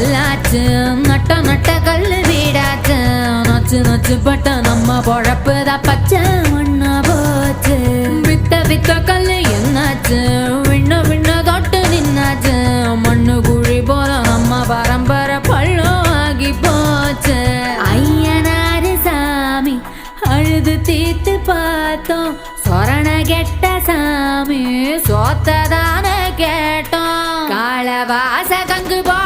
கல்லாச்சு நட்ட நட்ட கல்லு வீடாச்சு நச்சு நச்சு பட்ட நம்ம பொழப்புதான் பச்சை மண்ணா போச்சு வித்த வித்த கல்லு என்னாச்சு விண்ண விண்ண தொட்டு நின்னாச்சு மண்ணு குழி போல நம்ம பரம்பரை பள்ளம் ஆகி போச்சு ஐயனாரு சாமி அழுது தீத்து பார்த்தோம் சொரண கெட்ட சாமி சோத்ததான கேட்டோம் காலவாச கங்கு போ